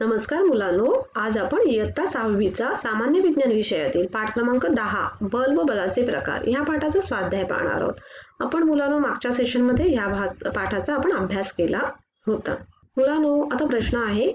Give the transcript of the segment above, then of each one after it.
नमस्कार मुलांनो, आज आपण इयत्ता 6वीचा सामान्य विज्ञान विषयातील पाठ क्रमांक 10 बल व बलाचे प्रकार या पाठाचा स्वाध्याय पाहणार आहोत. आपण मुलांनो मागच्या सेशनमध्ये या पाठाचा आपण अभ्यास केला होता. मुलांनो, आता प्रश्न आहे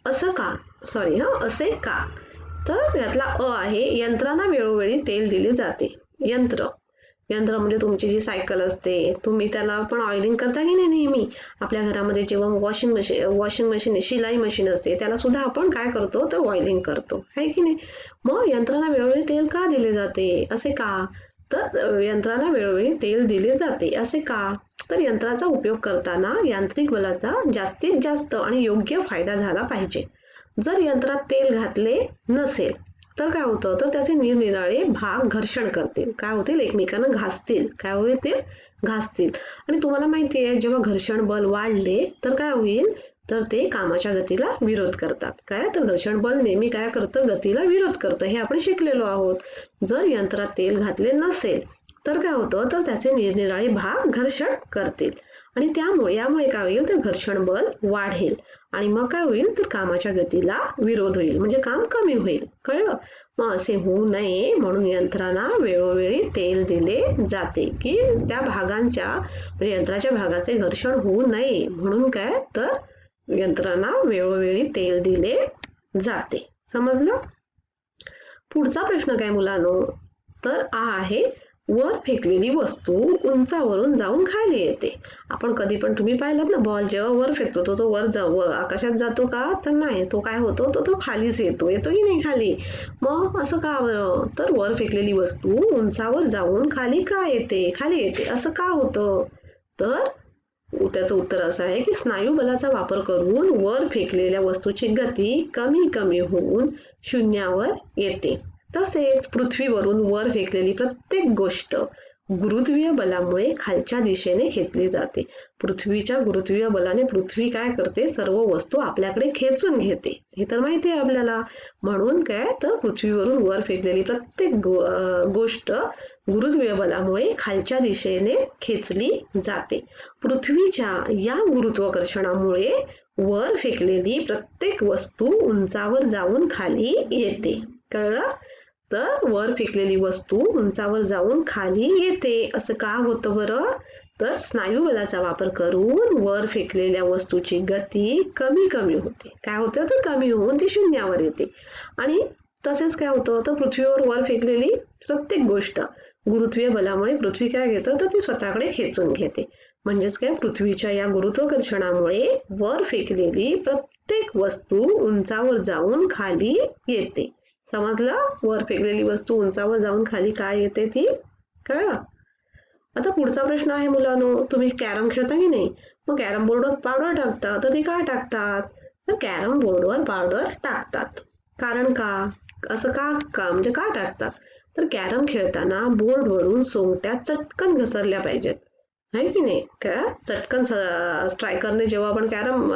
असे का. तर यातला आहे यंत्रांना वेळोवेळी तेल दिले जाते. यंत्र म्हणजे तुमची जी सायकल असते, तुम्ही त्याला पण ऑइलिंग करता की नाही नेहमी. आपल्या घरामध्ये जेव्हा वॉशिंग मशीन शिलाई मशीन असते त्याला सुद्धा आपण काय करतो तर ऑइलिंग करतो, आहे की नाही. मग यंत्रांना वेळोवेळी तेल का दिले जाते असे का. तर यंत्रांना वेळोवेळी तेल दिले जाते असे का. तर यंत्राचा उपयोग करताना यांत्रिक बलाचा जास्तीत जास्त आणि योग्य फायदा झाला पाहिजे. जर यंत्रात तेल घातले नसेल तर काय होतं तर त्याचे निरनिराळे भाग घर्षण करतील, काय होतील एकमेकांना घासतील, घासतील. आणि तुम्हाला माहिती आहे जेव्हा घर्षण बल वाढले तर काय होईल तर ते कामाच्या गतीला विरोध करतात. काय तर घर्षण बल नेहमी काय करतं गतीला विरोध करतं, हे आपण शिकलेलो आहोत. जर यंत्रात तेल घातले नसेल तर काय होतं तर त्याचे निरनिराळे भाग घर्षण करतील आणि यामुळे काय होईल तर घर्षण बल वाढेल आणि मग काय होईल तर कामाच्या गतीला विरोध होईल, म्हणजे काम कमी होईल. कळलं. मग असे होऊ नये म्हणून यंत्रांना वेळोवेळी तेल दिले जाते की त्या यंत्राच्या भागाचे घर्षण होऊ नये म्हणून काय तर यंत्रांना वेळोवेळी तेल दिले जाते. समजलं. पुढचा प्रश्न काय मुलांनो तर आहे वर फेकलेली वस्तू उंचावरून जाऊन खाली येते. आपण कधी पण तुम्ही पाहिलं ना बॉल जेव्हा वर फेकतो तो वर आकाशात जातो का तर नाही, तो काय होतो तो खालीच येतो की नाही खाली. मग असं का बरं तर वर फेकलेली वस्तू उंचावर जाऊन खाली येते असं का होतं. तर त्याचं उत्तर असं आहे की स्नायू बलाचा वापर करून वर फेकलेल्या वस्तूची गती कमी होऊन शून्यावर येते. तसेच पृथ्वीवरून वर फेकलेली प्रत्येक गोष्ट गुरुत्वीय बलामुळे खालच्या दिशेने खेचली जाते. पृथ्वीच्या गुरुत्वीय बलाने पृथ्वी काय करते सर्व वस्तू आपल्याकडे खेचून घेते, हे तर माहिती आहे आपल्याला. म्हणून काय तर पृथ्वीवरून वर फेकलेली प्रत्येक गोष्ट गुरुत्वीय बलामुळे खालच्या दिशेने खेचली जाते. पृथ्वीच्या या गुरुत्वाकर्षणामुळे वर फेकलेली प्रत्येक वस्तू उंचावर जाऊन खाली येते. कळलं. तर वर फेकलेली वस्तू उंचावर जाऊन खाली येते असं का होतं बरं तर स्नायू बलाचा वापर करून वर फेकलेल्या वस्तूची गती कमी होते. काय होतं तर कमी होऊन ती शून्यावर येते. आणि तसेच काय होतं तर पृथ्वीवर वर फेकलेली प्रत्येक गोष्ट गुरुत्वीय बलामुळे पृथ्वी काय घेतं तर ती स्वतःकडे खेचून घेते. म्हणजेच काय पृथ्वीच्या या गुरुत्वाकर्षणामुळे वर फेकलेली प्रत्येक वस्तू उंचावर जाऊन खाली येते. समजलं. वर फेकलेली वस्तू उंचावर जाऊन खाली काय येते ती कळलं. आता पुढचा प्रश्न आहे मुलांनो, तुम्ही कॅरम खेळता की नाही. मग कॅरम बोर्डवर पावडर टाकतात तर ते का टाकतात तर कॅरम बोर्डवर पावडर टाकतात कारण का असं का म्हणजे का टाकतात तर कॅरम खेळताना बोर्डवरून सोंगट्या चटकन घसरल्या पाहिजेत, आहे की नाही. काय चटकन स्ट्रायकरने जेव्हा आपण कॅरम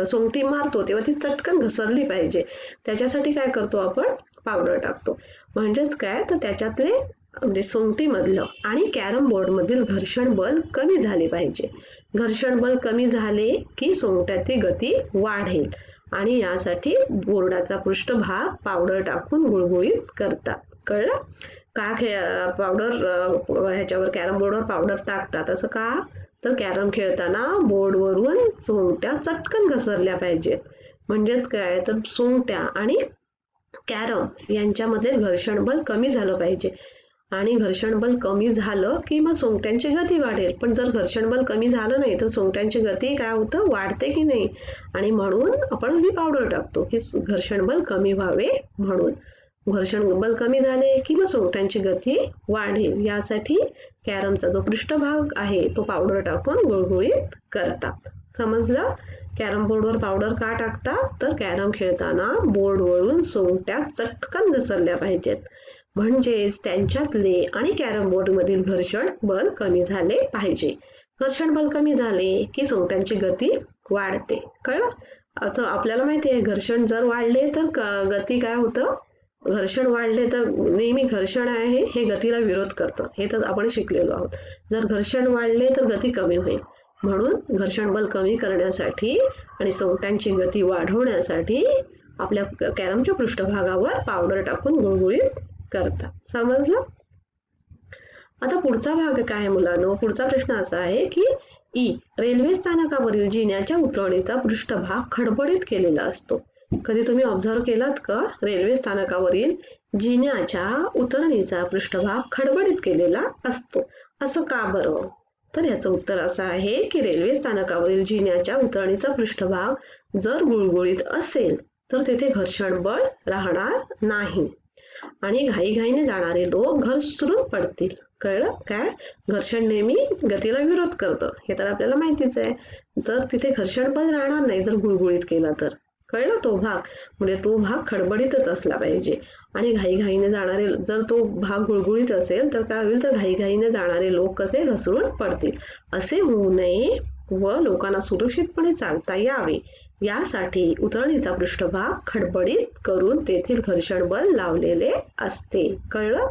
सोंगटी मारतो तेव्हा ती चटकन घसरली पाहिजे. त्याच्यासाठी काय करतो आपण पावडर टाकतो. म्हणजेच काय तर त्याच्यातले म्हणजे सोंगटीमधलं आणि कॅरम बोर्ड मधील घर्षण बल कमी झाले पाहिजे. घर्षण बल कमी झाले की सोंगट्याची गती वाढेल आणि यासाठी बोर्डाचा पृष्ठभाग पावडर टाकून गुळगुळीत करतात. कळलं. का पावडर ह्याच्यावर कॅरम बोर्डवर पावडर टाकतात असं का तर कॅरम खेळताना बोर्डवरून सोंगट्या चटकन घसरल्या पाहिजेत. म्हणजेच काय तर सोंगट्या आणि कॅरम यांच्यामध्ये घर्षण बल कमी झालं पाहिजे आणि घर्षण बल कमी झालं की मग सोंगट्यांची गती वाढेल. पण जर घर्षण बल कमी झालं नाही तर सोंगट्यांची गती काय होतं वाढते की नाही. आणि म्हणून आपण ही पावडर टाकतो की घर्षण बल कमी व्हावे म्हणून. घर्षण बल कमी झाले की मग सोंगट्यांची गती वाढेल यासाठी कॅरमचा जो पृष्ठभाग आहे तो पावडर टाकून गुळगुळीत करतात. समजलं. कॅरम बोर्डवर पावडर का टाकतात तर कॅरम खेळताना बोर्डवरून सोंगट्या चटकन घसरल्या पाहिजेत. म्हणजेच त्यांच्यातले आणि कॅरम बोर्ड मधील घर्षण बल कमी झाले पाहिजे. घर्षण बल कमी झाले की सोंगट्यांची गती वाढते. कळलं. असं आपल्याला माहिती आहे घर्षण जर वाढले तर गती काय होतं घर्षण वाढले तर नेहमी घर्षण आहे हे गतीला विरोध करतं, हे तर आपण शिकलेलो आहोत. जर घर्षण वाढले तर गती कमी होईल. म्हणून घर्षण बल कमी करण्यासाठी आणि सोंगट्यांची गती वाढवण्यासाठी आपल्या कॅरमच्या पृष्ठभागावर पावडर टाकून गुळगुळीत करतात. समजलं? आता पुढचा भाग काय आहे मुलांनो? पुढचा प्रश्न असा आहे की रेल्वे स्थानकावरील जिन्याच्या उतरणीचा पृष्ठभाग खडबडीत केलेला असतो. कधी तुम्ही ऑब्झर्व केलात का? रेल्वे स्थानकावरील जिन्याच्या उतरणीचा पृष्ठभाग खडबडीत केलेला असतो. असं का बरं? तर याचं उत्तर असं आहे की रेल्वे स्थानकावरील जिन्याच्या उतरणीचा पृष्ठभाग जर गुळगुळीत असेल तर तेथे घर्षण बळ राहणार नाही आणि घाईघाईने जाणारे लोक घसरून पडतील. कळलं काय? घर्षण नेहमी गतीला विरोध करतं, हे तर आपल्याला माहितीच आहे. तर तिथे घर्षण बल राहणार नाही जर गुळगुळीत केला तर. कळलं? तो भाग म्हणजे तो भाग खडबडीतच असला पाहिजे आणि घाईघाईने जाणारे, जर तो भाग गुळगुळीत असेल तर काय होईल? तर घाईघाईने जाणारे लोक कसे घसरून पडतील. असे होऊ नये व लोकांना सुरक्षितपणे चालता यावे यासाठी उतरणीचा पृष्ठभाग खडबडीत करून तेथील घर्षण बल लावलेले असते. कळलं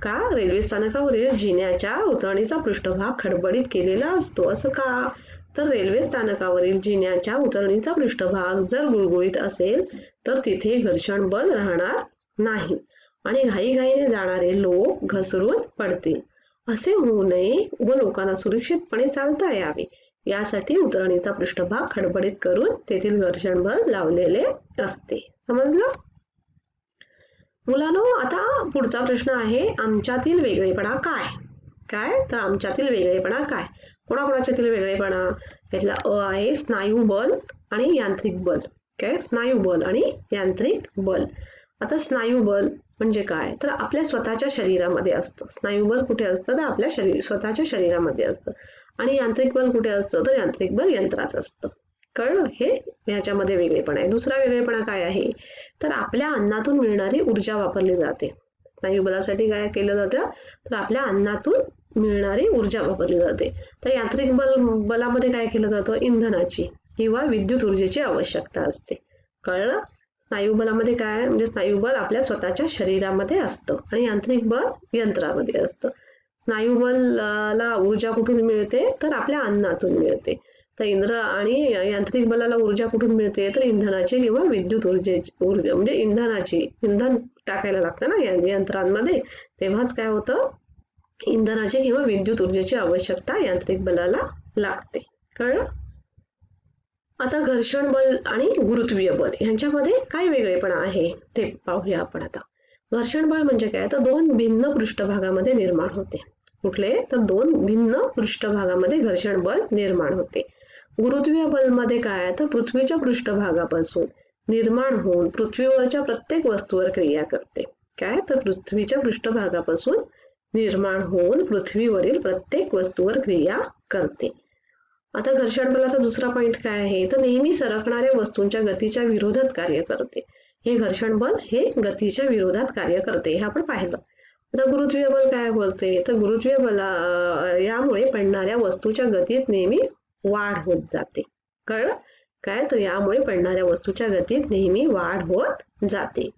का? रेल्वे स्थानकावरील जिन्याच्या उतरणीचा पृष्ठभाग खडबडीत केलेला असतो. असं का? तर रेल्वे स्थानकावरील जिन्याच्या उतरणीचा पृष्ठभाग जर गुळगुळीत असेल तर तिथे घर्षण बल राहणार नाही आणि घाईघाईने जाणारे लोक घसरून पडतील. असे होऊ नये व लोकांना सुरक्षितपणे चालता यावे यासाठी उतरणीचा पृष्ठभाग खडबडीत करून तेथील घर्षण बल लावलेले असते. समजलं मुलांनो? आता पुढचा प्रश्न आहे, आमच्यातील वेगळेपणा काय? काय? तर आमच्यातील वेगळेपणा काय? कोणाकोणाच्यातील वेगळेपणा? यातला आहे स्नायू बल आणि यांत्रिक बल. काय? स्नायू बल आणि यांत्रिक बल. आता स्नायू बल म्हणजे काय? तर आपल्या स्वतःच्या शरीरामध्ये असतं. स्नायू बल कुठे असतं? तर आपल्या स्वतःच्या शरीरामध्ये असतं. आणि यांत्रिक बल कुठे असतं? तर यांत्रिक बल यंत्रात असतं. कळलं? हे याच्यामध्ये वेगळेपणा आहे. दुसरा वेगळेपणा काय आहे? तर आपल्या अन्नातून मिळणारी ऊर्जा वापरली जाते. स्नायू बलासाठी काय केलं जातं? तर आपल्या अन्नातून मिळणारी ऊर्जा वापरली जाते. तर यांत्रिक बलामध्ये काय केलं जातं? इंधनाची किंवा विद्युत ऊर्जेची आवश्यकता असते. कळलं? स्नायू बलामध्ये काय? म्हणजे स्नायू बल आपल्या स्वतःच्या शरीरामध्ये असतं आणि यांत्रिक बल यंत्रामध्ये असतं. स्नायू बलाला ऊर्जा कुठून मिळते? तर आपल्या अन्नातून मिळते. तर आणि यांत्रिक बलाला ऊर्जा कुठून मिळते? तर इंधनाची किंवा विद्युत ऊर्जा म्हणजे इंधन टाकायला लागतं ना यंत्रांमध्ये, तेव्हाच काय होतं? इंधनाची किंवा विद्युत ऊर्जेची आवश्यकता यांत्रिक बलाला लागते. कळलं? आता घर्षण बल आणि गुरुत्वीय बल यांच्यामध्ये काय वेगळेपणा आहे ते पाहूया आपण. आता घर्षण बळ म्हणजे काय? तर दोन भिन्न पृष्ठभागामध्ये निर्माण होते. कुठले? तर दोन भिन्न पृष्ठभागामध्ये घर्षण बल निर्माण होते. गुरुत्वीय बलमध्ये काय? तर पृथ्वीच्या पृष्ठभागापासून निर्माण होऊन पृथ्वीवरच्या प्रत्येक वस्तूवर क्रिया करते. काय? तर पृथ्वीच्या पृष्ठभागापासून निर्माण होऊन पृथ्वीवरील प्रत्येक वस्तूवर क्रिया करते. आता घर्षण बलाचा दुसरा पॉइंट काय आहे? तर नेहमी सरकणाऱ्या वस्तूंच्या गतीच्या विरोधात कार्य करते. हे घर्षण बल हे गतीच्या विरोधात कार्य करते, हे आपण पाहिलं. आता गुरुत्वीय बल काय बोलते? तर गुरुत्वीय बला यामुळे पडणाऱ्या वस्तूच्या गतीत नेहमी वाढ होत जाते. कळलं काय? तर यामुळे पडणाऱ्या वस्तूच्या गतीत नेहमी वाढ होत जाते.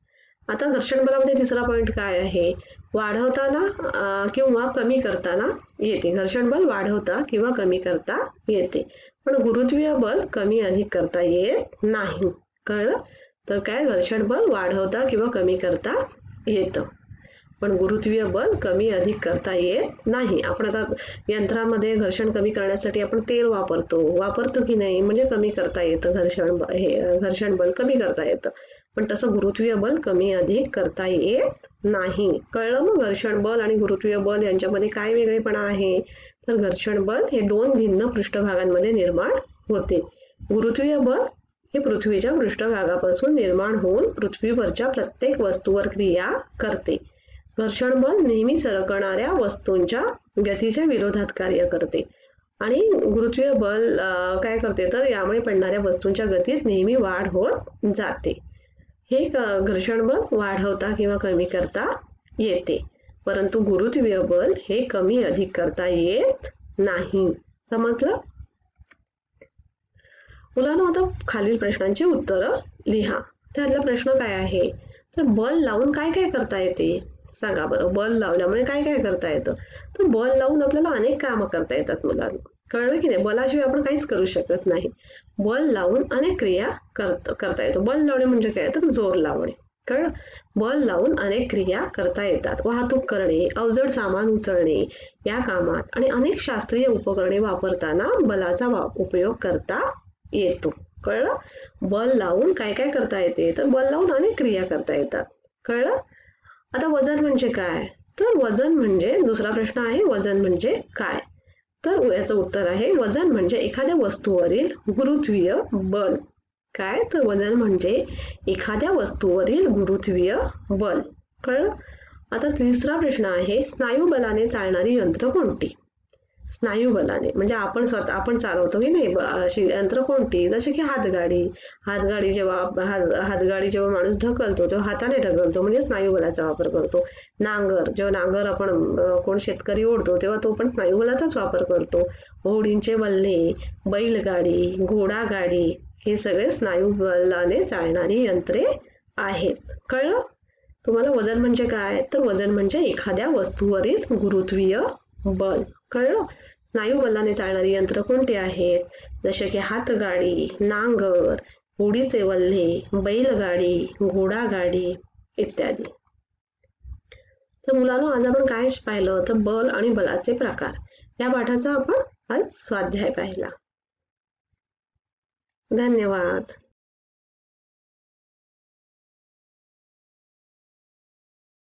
आता घर्षण बलामध्ये तिसरा पॉइंट काय आहे? वाढवताना किंवा कमी करताना येते. घर्षण बल वाढवता किंवा कमी करता येते, पण गुरुत्वीय बल कमी अधिक करता येत नाही. कळलं? तर काय? घर्षण बल वाढवता किंवा कमी करता येतं, पण गुरुत्वीय बल कमी अधिक करता येत नाही. आपण आता यंत्रामध्ये घर्षण कमी करण्यासाठी आपण तेल वापरतो की नाही? म्हणजे कमी करता येतं घर्षण बल कमी करता येतं, पण तसं गुरुत्वीय बल कमी अधिक करता येत नाही. कळलं? मग घर्षण बल आणि गुरुत्वीय बल यांच्यामध्ये काय वेगळेपणा आहे? तर घर्षण बल हे दोन भिन्न पृष्ठभागांमध्ये निर्माण होते. गुरुत्वीय बल हे पृथ्वीच्या पृष्ठभागापासून निर्माण होऊन पृथ्वीवरच्या प्रत्येक वस्तूवर क्रिया करते. घर्षण बल नेहमी सरकणाऱ्या वस्तूंच्या गतीच्या विरोधात कार्य करते आणि गुरुत्वीय बल काय करते? तर यामुळे पडणाऱ्या वस्तूंच्या गतीत नेहमी वाढ होत जाते. हे घर्षण बल वाढवता किंवा कमी करता येते, परंतु गुरुत्वीय बल हे कमी अधिक करता येत नाही. समजलं मुलांनो? आता खालील प्रश्नांची उत्तरं लिहा. त्यातला प्रश्न काय आहे? तर बल लावून काय काय करता येते? सांगा बरं. बल लावल्यामुळे काय काय करता येतं? तर बल लावून आपल्याला अनेक कामं करता येतात मुलांना. कळलं की नाही? बलाशिवाय आपण काहीच करू शकत नाही. बल लावून अनेक क्रिया करता येतो. बल लावणे म्हणजे काय तर जोर लावणे. कळलं? बल लावून अनेक क्रिया करता येतात. वाहतूक करणे, अवजड सामान उचलणे या कामात आणि अनेक शास्त्रीय उपकरणे वापरताना बलाचा उपयोग करता येतो. कळलं? बल लावून काय काय करता येते तर बल लावून अनेक क्रिया करता येतात. कळलं? आता वजन म्हणजे काय तर वजन म्हणजे दुसरा प्रश्न आहे वजन म्हणजे काय तर याचं उत्तर आहे वजन म्हणजे एखाद्या वस्तूवरील गुरुत्वीय बल. काय तर वजन म्हणजे एखाद्या वस्तूवरील गुरुत्वीय बल. कळलं? आता तिसरा प्रश्न आहे स्नायू बलाने चालणारी यंत्र कोणती? स्नायू बलाने म्हणजे आपण चालवतो की नाही अशी यंत्र कोणती जसे की हातगाडी. हातगाडी जेव्हा माणूस ढकलतो तेव्हा हाताने ढकलतो म्हणजे स्नायू बलाचा वापर करतो. जेव्हा नांगर आपण कोण शेतकरी ओढतो तेव्हा तो पण स्नायू बलाचाच वापर करतो. होडींचे वल्हे, बैलगाडी, घोडागाडी हे सगळे स्नायू बलाने चालणारी यंत्रे आहेत. कळलं? तुम्हाला वजन म्हणजे काय तर वजन म्हणजे एखाद्या वस्तूवरील गुरुत्वीय बल. कळलं? स्नायू बलाने चालणारी यंत्र कोणती आहेत जसे की हातगाडी, नांगर, होडीचे वल्हे, बैलगाडी, घोडागाडी इत्यादी. तर मुलांनो आज आपण काय पाहिलं तर बल आणि बलाचे प्रकार या पाठाचा आपण आज स्वाध्याय पाहिला. धन्यवाद.